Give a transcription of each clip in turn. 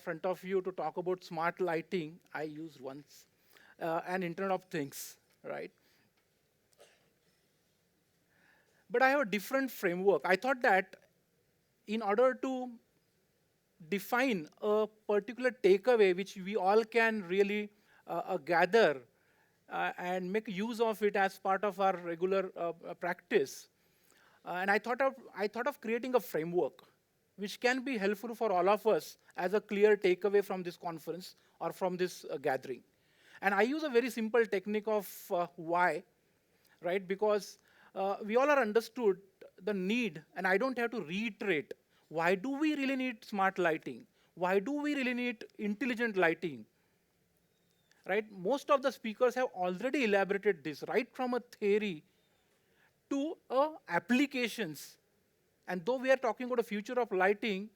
front of you to talk about smart lighting, I used once an Internet of Things, right? But I have a different framework. I thought that in order to define a particular takeaway which we all can really gather and make use of it as part of our regular practice. And I thought of creating a framework which can be helpful for all of us as a clear takeaway from this conference or from this gathering. And I use a very simple technique of why, right? Because we all are understood the need, and I don't have to reiterate, why do we really need smart lighting? Why do we really need intelligent lighting? Right? Most of the speakers have already elaborated this, right from a theory to applications. And though we are talking about the future of lighting,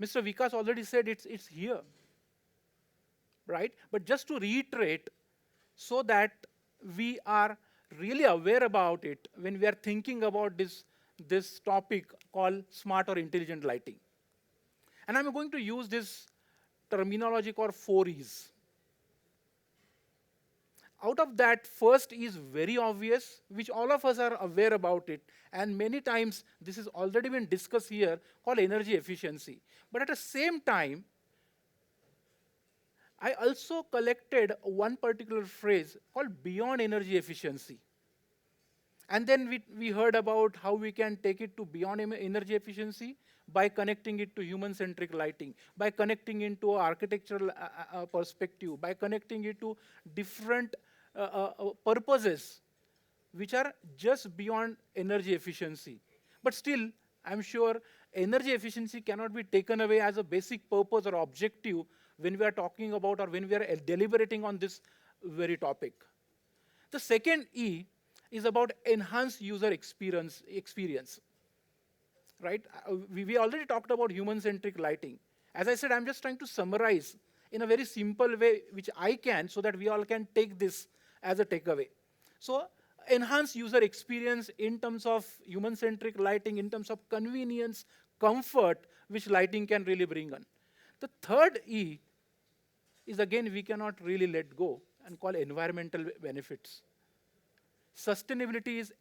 Mr. Vikas already said it's here, right? But just to reiterate, so that we are really aware about it when we are thinking about this topic called smart or intelligent lighting. And I'm going to use this terminology called 4Es. Out of that, first is very obvious, which all of us are aware about it, and many times this has already been discussed here, called energy efficiency. But at the same time, I also collected one particular phrase called beyond energy efficiency. And then we heard about how we can take it to beyond energy efficiency by connecting it to human-centric lighting, by connecting into architectural perspective, by connecting it to different purposes which are just beyond energy efficiency. But still, I'm sure energy efficiency cannot be taken away as a basic purpose or objective when we are talking about or when we are deliberating on this very topic. The second E is about enhanced user experience. Right? We already talked about human-centric lighting. As I said, I'm just trying to summarize in a very simple way, which I can, so that we all can take this as a takeaway. So, enhance user experience in terms of human-centric lighting, in terms of convenience, comfort, which lighting can really bring on. The third E is, again, we cannot really let go, and call environmental benefits. Sustainability is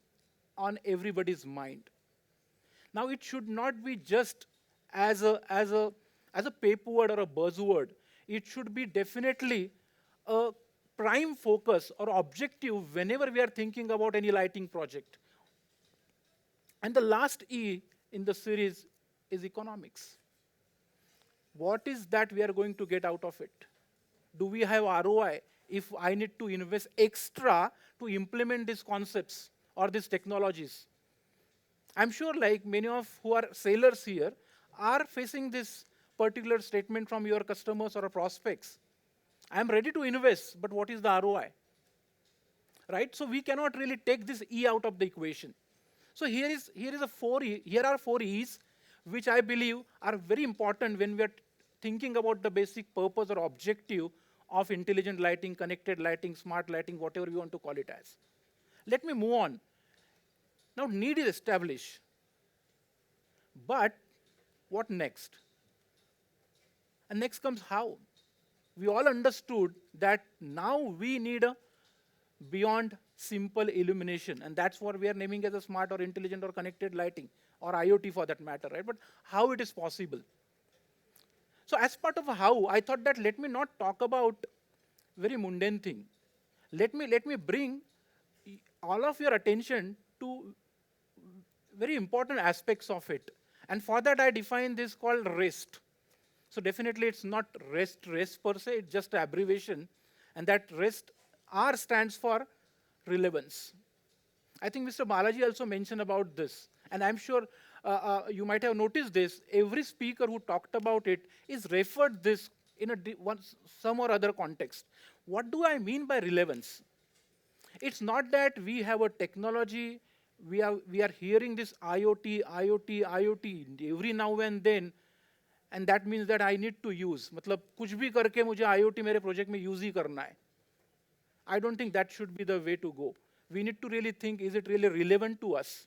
on everybody's mind. Now, it should not be just as a paperword or a buzzword. It should be definitely a prime focus or objective whenever we are thinking about any lighting project. And the last E in the series is economics. What is that we are going to get out of it? Do we have ROI if I need to invest extra to implement these concepts or these technologies? I'm sure like many of who are sailors here are facing this particular statement from your customers or prospects. I'm ready to invest, but what is the ROI? Right? So we cannot really take this E out of the equation. So here are 4Es, which I believe are very important when we are thinking about the basic purpose or objective of intelligent lighting, connected lighting, smart lighting, whatever you want to call it as. Let me move on. Now, need is established. But what next? And next comes how. We all understood that now we need a beyond simple illumination, and that's what we are naming as a smart or intelligent or connected lighting, or IoT for that matter, right? But how it is possible. So as part of how, I thought that let me not talk about very mundane thing. Let me bring all of your attention to very important aspects of it. And for that, I define this called REST. So definitely, it's not rest per se, it's just an abbreviation. And that REST, R stands for relevance. I think Mr. Balaji also mentioned about this. And I'm sure you might have noticed this. Every speaker who talked about it is referred this in some or other context. What do I mean by relevance? It's not that we have a technology, we are hearing this IoT every now and then, and that means that I need to use. मतलब कुछ भी करके मुझे IoT मेरे project में use ही करना है. I don't think that should be the way to go. We need to really think, is it really relevant to us?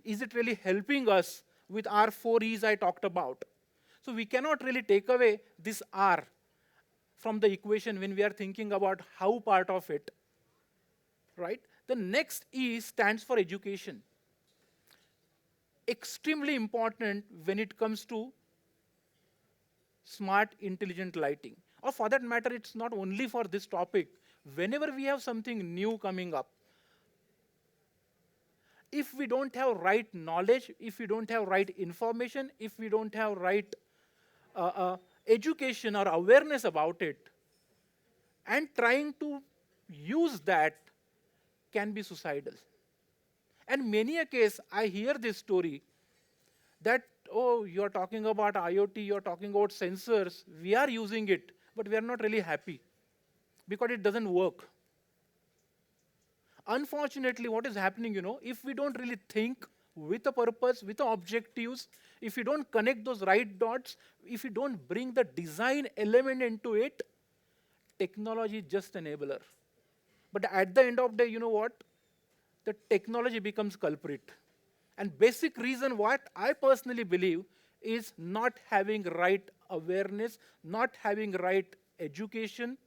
Is it really helping us with our 4Es I talked about? So we cannot really take away this R from the equation when we are thinking about how part of it, right? The next E stands for education. Extremely important when it comes to smart, intelligent lighting. Or for that matter, it's not only for this topic. Whenever we have something new coming up, if we don't have right knowledge, if we don't have right information, if we don't have right education or awareness about it, and trying to use that can be suicidal. And many a case, I hear this story that, oh, you're talking about IoT, you're talking about sensors, we are using it, but we are not really happy because it doesn't work. Unfortunately, what is happening, if we don't really think with a purpose, with the objectives, if we don't connect those right dots, if we don't bring the design element into it, technology is just an enabler. But at the end of the day, you know what? The technology becomes culprit. And basic reason what I personally believe is not having right awareness, not having right education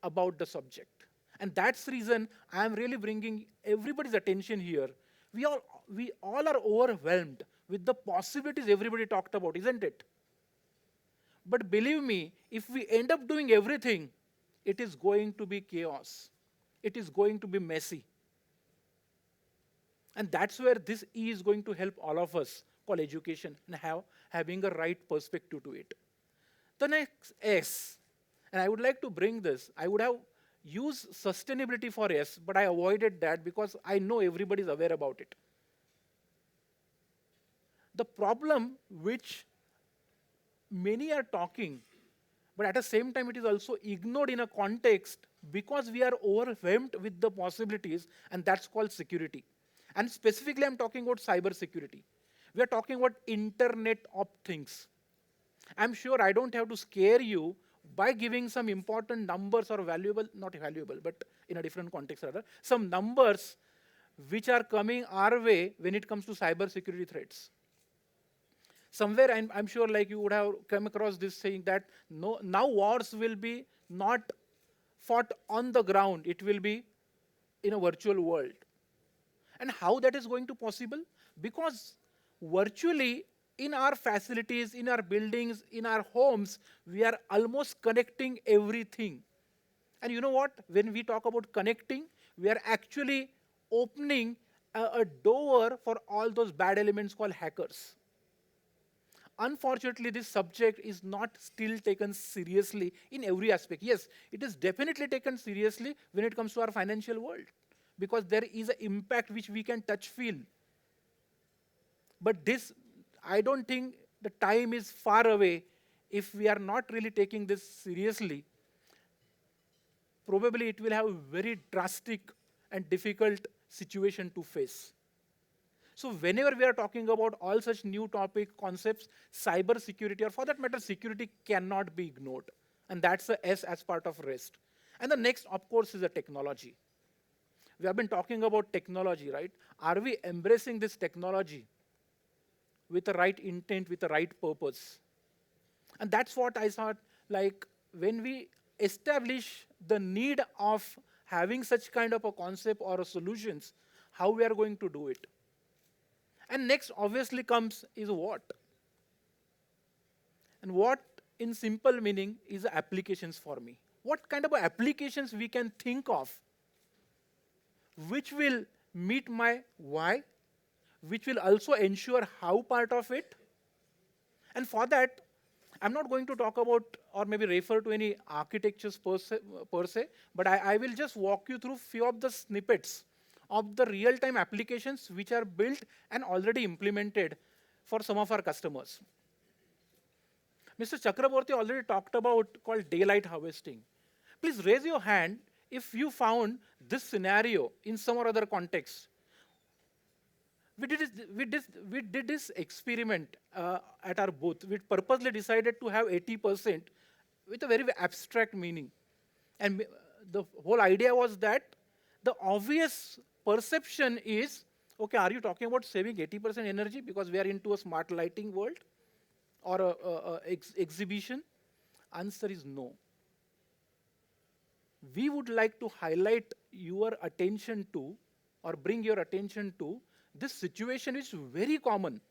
about the subject. And that's the reason I'm really bringing everybody's attention here. We all are overwhelmed with the possibilities everybody talked about, isn't it? But believe me, if we end up doing everything, it is going to be chaos. It is going to be messy. And that's where this E is going to help all of us, called education, and having a right perspective to it. The next S, and I would like to bring this, I would have used sustainability for S, but I avoided that because I know everybody is aware about it. The problem which many are talking, but at the same time it is also ignored in a context because we are overwhelmed with the possibilities, and that's called security. And specifically, I'm talking about cyber security. We are talking about Internet of Things. I'm sure I don't have to scare you by giving some important numbers or valuable, not valuable, but in a different context rather, some numbers which are coming our way when it comes to cyber security threats. Somewhere, I'm sure like you would have come across this saying that no, now wars will be not fought on the ground, it will be in a virtual world. And how that is going to possible? Because virtually in our facilities, in our buildings, in our homes, we are almost connecting everything. And you know what? When we talk about connecting, we are actually opening a door for all those bad elements called hackers. Unfortunately, this subject is not still taken seriously in every aspect. Yes, it is definitely taken seriously when it comes to our financial world, because there is an impact which we can touch, feel. But this, I don't think the time is far away. If we are not really taking this seriously, probably it will have a very drastic and difficult situation to face. So whenever we are talking about all such new topic concepts, cyber security, or for that matter, security cannot be ignored. And that's the S as part of REST. And the next, of course, is the technology. We have been talking about technology, right? Are we embracing this technology with the right intent, with the right purpose? And that's what I thought, like, when we establish the need of having such kind of a concept or a solutions, how we are going to do it. And next, obviously, comes is what? And what, in simple meaning, is the applications for me. What kind of applications we can think of which will meet my why, which will also ensure how part of it. And for that, I'm not going to talk about or maybe refer to any architectures per se, but I will just walk you through few of the snippets of the real-time applications which are built and already implemented for some of our customers. Mr. Chakraborty already talked about called daylight harvesting. Please raise your hand if you found this scenario in some or other context. We did this experiment at our booth. We purposely decided to have 80% with a very abstract meaning. And the whole idea was that the obvious perception is, okay, are you talking about saving 80% energy because we are into a smart lighting world? or a exhibition? Answer is no. We would like to highlight your attention to, or bring your attention to, this situation is very common.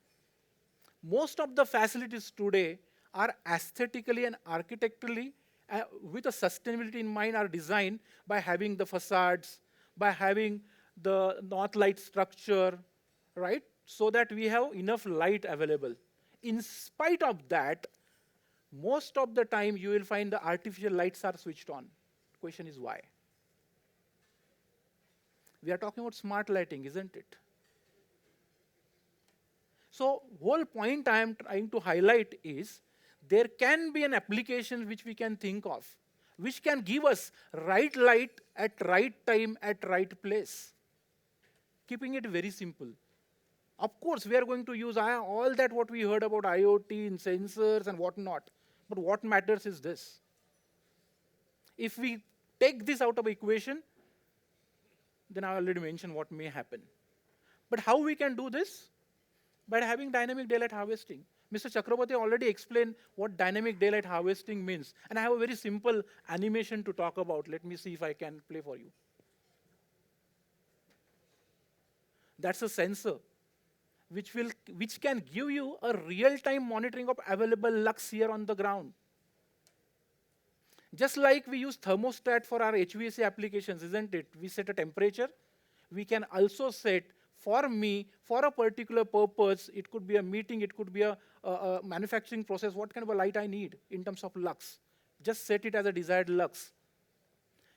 Most of the facilities today are aesthetically and architecturally, with a sustainability in mind, are designed by having the facades, by having the north light structure, right? So that we have enough light available. In spite of that, most of the time you will find the artificial lights are switched on. Question is why? We are talking about smart lighting, isn't it? So whole point I am trying to highlight is there can be an application which we can think of, which can give us right light at right time at right place. Keeping it very simple. Of course, we are going to use all that what we heard about IoT and sensors and whatnot. But what matters is this. If we take this out of equation, then I already mentioned what may happen. But how we can do this? By having dynamic daylight harvesting. Mr. Chakraborty already explained what dynamic daylight harvesting means. And I have a very simple animation to talk about. Let me see if I can play for you. That's a sensor which can give you a real-time monitoring of available lux here on the ground. Just like we use thermostat for our HVAC applications, isn't it? We set a temperature. We can also set, for me, for a particular purpose, it could be a meeting, it could be a manufacturing process, what kind of a light I need in terms of lux. Just set it as a desired lux.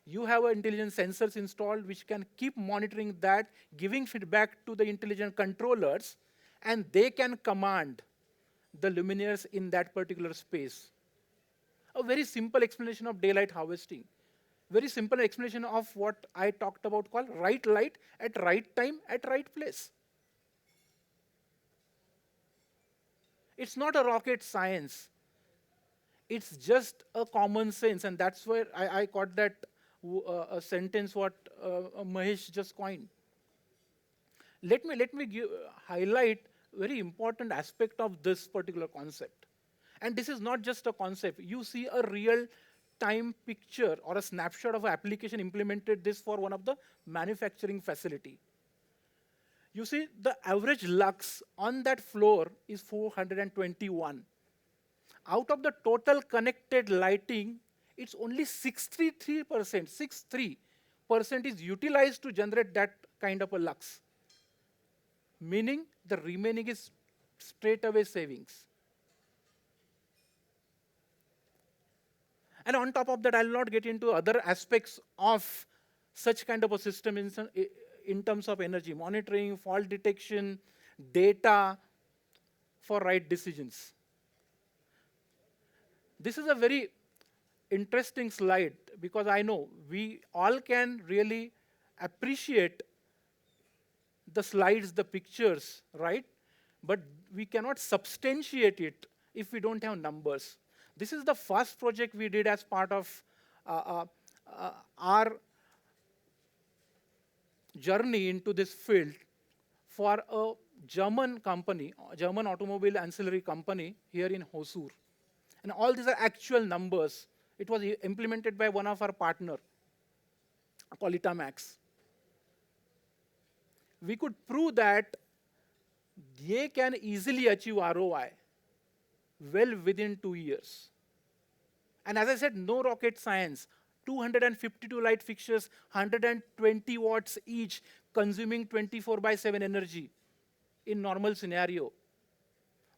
You have intelligent sensors installed which can keep monitoring that, giving feedback to the intelligent controllers, and they can command the luminaires in that particular space. A very simple explanation of daylight harvesting. Very simple explanation of what I talked about called right light at right time at right place. It's not a rocket science. It's just a common sense, and that's where I caught that a sentence what Mahesh just coined. Let me highlight very important aspect of this particular concept. And this is not just a concept. You see a real-time picture or a snapshot of an application implemented this for one of the manufacturing facility. You see the average lux on that floor is 421. Out of the total connected lighting, it's only 63%, 63% is utilized to generate that kind of a lux. Meaning the remaining is straight away savings. And on top of that, I'll not get into other aspects of such kind of a system in terms of energy monitoring, fault detection, data for right decisions. This is a very interesting slide because I know we all can really appreciate the slides, the pictures, right? But we cannot substantiate it if we don't have numbers. This is the first project we did as part of our journey into this field for a German company, German automobile ancillary company here in Hosur. And all these are actual numbers. It was implemented by one of our partners, Qualita Max. We could prove that they can easily achieve ROI well within 2 years. And as I said, no rocket science. 252 light fixtures, 120 watts each, consuming 24/7 energy in normal scenario.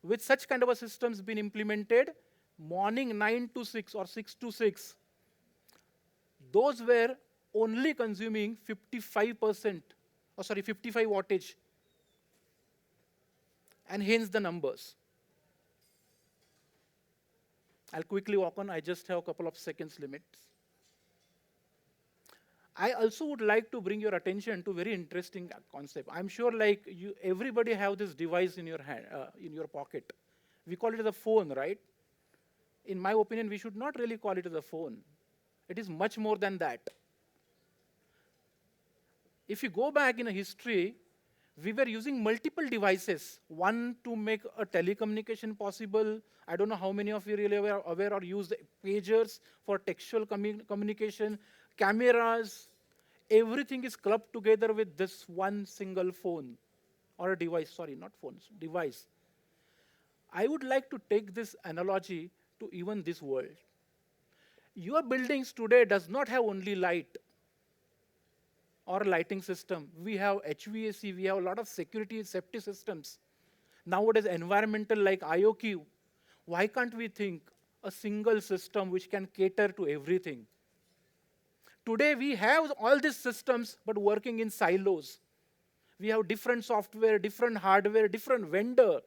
With such kind of a systems being implemented, morning 9 to 6 or 6 to 6, those were only consuming 55%, 55 wattage. And hence the numbers. I'll quickly walk on, I just have a couple of seconds limits. I also would like to bring your attention to a very interesting concept. I'm sure like everybody have this device in your hand, in your pocket. We call it as a phone, right? In my opinion, we should not really call it as a phone. It is much more than that. If you go back in a history, we were using multiple devices, one to make a telecommunication possible. I don't know how many of you really aware or use the pagers for textual communication, cameras. Everything is clubbed together with this one single phone or a device, sorry, not phones, device. I would like to take this analogy to even this world. Your buildings today does not have only light or lighting system. We have HVAC, we have a lot of security safety systems. Nowadays, environmental like IOQ. Why can't we think a single system which can cater to everything? Today, we have all these systems, but working in silos. We have different software, different hardware, different vendor.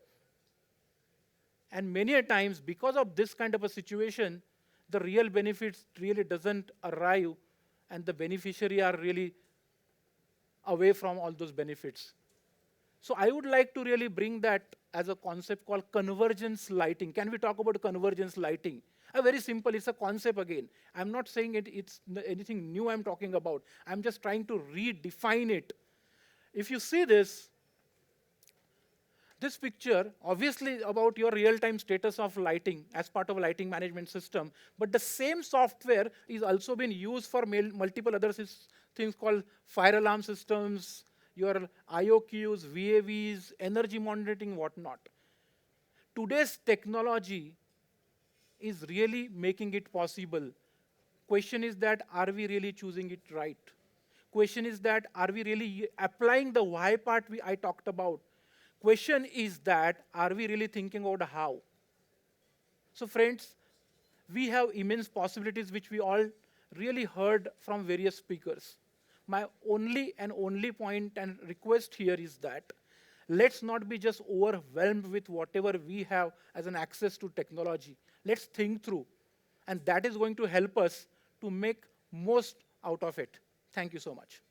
And many a times, because of this kind of a situation, the real benefits really doesn't arrive, and the beneficiary are really away from all those benefits. So I would like to really bring that as a concept called convergence lighting. Can we talk about convergence lighting? Very simple, it's a concept again. I'm not saying it's anything new I'm talking about. I'm just trying to redefine it. If you see this picture, obviously about your real-time status of lighting as part of a lighting management system, but the same software is also been used for multiple other things called fire alarm systems, your IOQs, VAVs, energy monitoring, whatnot. Today's technology is really making it possible. Question is that, are we really choosing it right? Question is that, are we really applying the why part I talked about? Question is that, are we really thinking about how? So friends, we have immense possibilities which we all really heard from various speakers. My only point and request here is that let's not be just overwhelmed with whatever we have as an access to technology. Let's think through, and that is going to help us to make most out of it. Thank you so much.